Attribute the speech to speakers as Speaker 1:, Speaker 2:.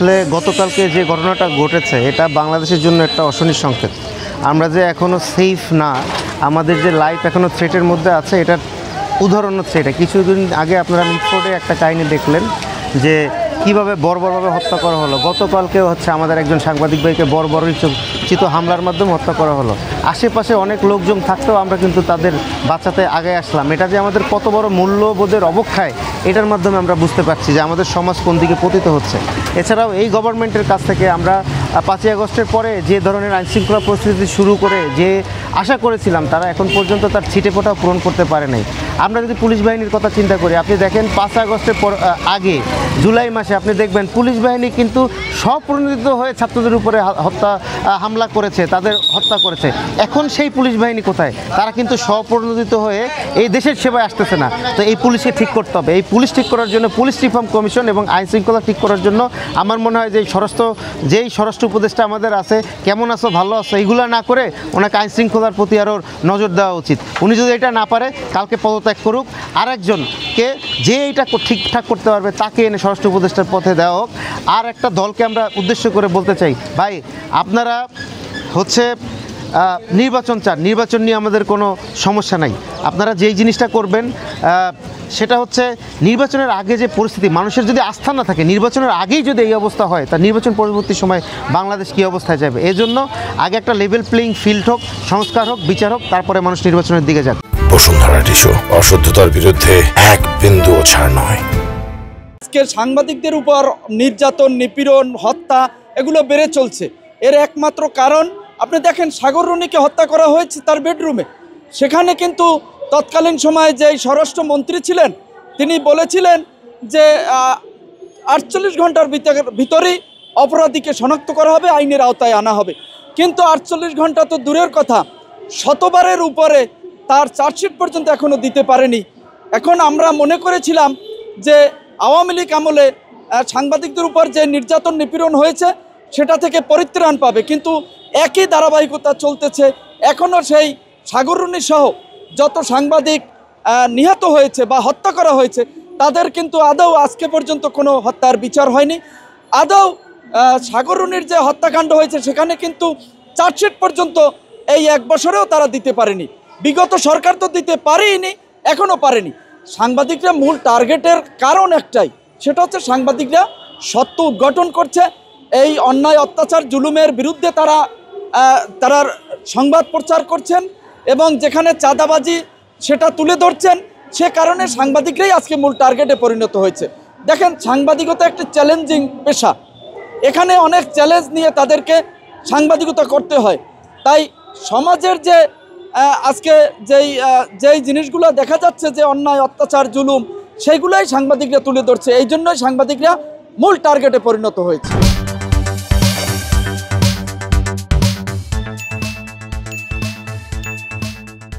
Speaker 1: আসলে গতকালকে যে ঘটনাটা ঘটেছে এটা বাংলাদেশের জন্য একটা অশনির সংকেত। আমরা যে এখনও সেফ না, আমাদের যে লাইফ এখনও থ্রেটের মধ্যে আছে, এটার উদাহরণ হচ্ছে এটা। কিছুদিন আগে আপনারা মিটফোর্ডে একটা কাহিনী দেখলেন যে কীভাবে বর্বরভাবে হত্যা করা হলো। গতকালকেও আমাদের একজন সাংবাদিক ভাইকে বর্বরচিত হামলার মাধ্যমে হত্যা করা হলো। আশেপাশে অনেক লোকজন থাকতেও আমরা কিন্তু তাদের বাঁচাতে আগে আসলাম। এটা যে আমাদের কত বড় মূল্যবোধের অবক্ষয়, এটার মাধ্যমে আমরা বুঝতে পারছি যে আমাদের সমাজ কোন দিকে পতিত হচ্ছে। এছাড়াও এই গভর্নমেন্টের কাছ থেকে আমরা 5ই আগস্টের পরে যে ধরনের আইনশৃঙ্খলা পরিস্থিতি শুরু করে যে আশা করেছিলাম, তারা এখন পর্যন্ত তার ছিটেফোঁটাও পূরণ করতে পারে নাই। আমরা যদি পুলিশ বাহিনীর কথা চিন্তা করি, আপনি দেখেন 5 আগস্টের আগে জুলাই মাসে আপনি দেখবেন পুলিশ বাহিনী কিন্তু স্বপ্রণোদিত হয়ে ছাত্রদের উপরে হামলা করেছে, তাদের হত্যা করেছে। এখন সেই পুলিশ বাহিনী কোথায়? তারা কিন্তু স্বপ্রণোদিত হয়ে এই দেশের সেবায় আসতেছে না। তো এই পুলিশকে ঠিক করতে হবে। এই পুলিশ ঠিক করার জন্য পুলিশ রিফর্ম কমিশন এবং আইন শৃঙ্খলা ঠিক করার জন্য আমার মনে হয় যে স্বরাষ্ট্র উপদেষ্টা আমাদের আছে, কেমন আছো, ভালো আছো, এইগুলো না করে ওনাকে আইন শৃঙ্খলার প্রতি আরও নজর দেওয়া উচিত। উনি যদি এটা না পারে, কালকে পদত্যাগ করুক, আরেকজনকে যে এটা ঠিকঠাক করতে পারবে তাকে এনে স্বরাষ্ট্র উপদেষ্টার পথে দেওয়া হোক। আর একটা দলকে আমরা উদ্দেশ্য করে বলতে চাই, ভাই আপনারা নির্বাচন চান, নির্বাচন নিয়ে আমাদের কোনো সমস্যা নাই। আপনারা যেই জিনিসটা করবেন সেটা নির্বাচনের আগে যে পরিস্থিতি, মানুষের যদি আস্থা না থাকে, নির্বাচনের আগেই যদি এই অবস্থা হয়, তা নির্বাচন পরবর্তী সময় বাংলাদেশ কী অবস্থায় যাবে? এই জন্য আগে একটা লেভেল প্লেইং ফিল্ড হোক, সংস্কার হোক, বিচার হোক, তারপরে মানুষ নির্বাচনের দিকে যাক।
Speaker 2: বসুন্ধরা টিস্যু, অশুদ্ধতার বিরুদ্ধে এক বিন্দুও ছাড় নয়।
Speaker 3: আজকের সাংবাদিকদের উপর নির্যাতন, নিপীড়ন, হত্যা এগুলো বেড়ে চলছে। এর একমাত্র কারণ আপনি দেখেন, সাগর রুনিকে হত্যা করা হয়েছে তার বেডরুমে। সেখানে কিন্তু তৎকালীন সময়ে যে স্বরাষ্ট্রমন্ত্রী ছিলেন, তিনি বলেছিলেন যে 48 ঘন্টার ভিতরেই অপরাধীকে শনাক্ত করা হবে, আইনের আওতায় আনা হবে। কিন্তু 48 ঘন্টা তো দূরের কথা, শতবারের উপরে তার চার্জশিট পর্যন্ত এখনও দিতে পারেনি। এখন আমরা মনে করেছিলাম যে আওয়ামী লীগ আমলে সাংবাদিকদের উপর যে নির্যাতন, নিপীড়ন হয়েছে সেটা থেকে পরিত্রাণ পাবে, কিন্তু একই ধারাবাহিকতা চলতেছে। এখনও সেই সাগর রুনি সহ যত সাংবাদিক নিহত হয়েছে বা হত্যা করা হয়েছে, তাদের কিন্তু আদৌ আজকে পর্যন্ত কোনো হত্যার বিচার হয়নি। আদৌ সাগর রুনির যে হত্যাকাণ্ড হয়েছে সেখানে কিন্তু চার্জশিট পর্যন্ত এই 1 বছরেও তারা দিতে পারেনি। বিগত সরকার তো দিতে পারেনি, এখনও পারেনি। সাংবাদিকরা মূল টার্গেটের কারণ একটাই, সেটা সাংবাদিকরা সত্য উদ্ঘাটন করছে, এই অন্যায়, অত্যাচার, জুলুমের বিরুদ্ধে তারা সংবাদ প্রচার করছেন এবং যেখানে চাঁদাবাজি সেটা তুলে ধরছেন। সে কারণে সাংবাদিকরাই আজকে মূল টার্গেটে পরিণত হয়েছে। দেখেন, সাংবাদিকতা একটা চ্যালেঞ্জিং পেশা। এখানে অনেক চ্যালেঞ্জ নিয়ে তাদেরকে সাংবাদিকতা করতে হয়। তাই সমাজের যে আজকে যেই জিনিসগুলো দেখা যাচ্ছে যে অন্যায়, অত্যাচার, জুলুম, সেইগুলোই সাংবাদিকরা তুলে ধরছে। এই জন্যই সাংবাদিকরা মূল টার্গেটে পরিণত হয়েছে।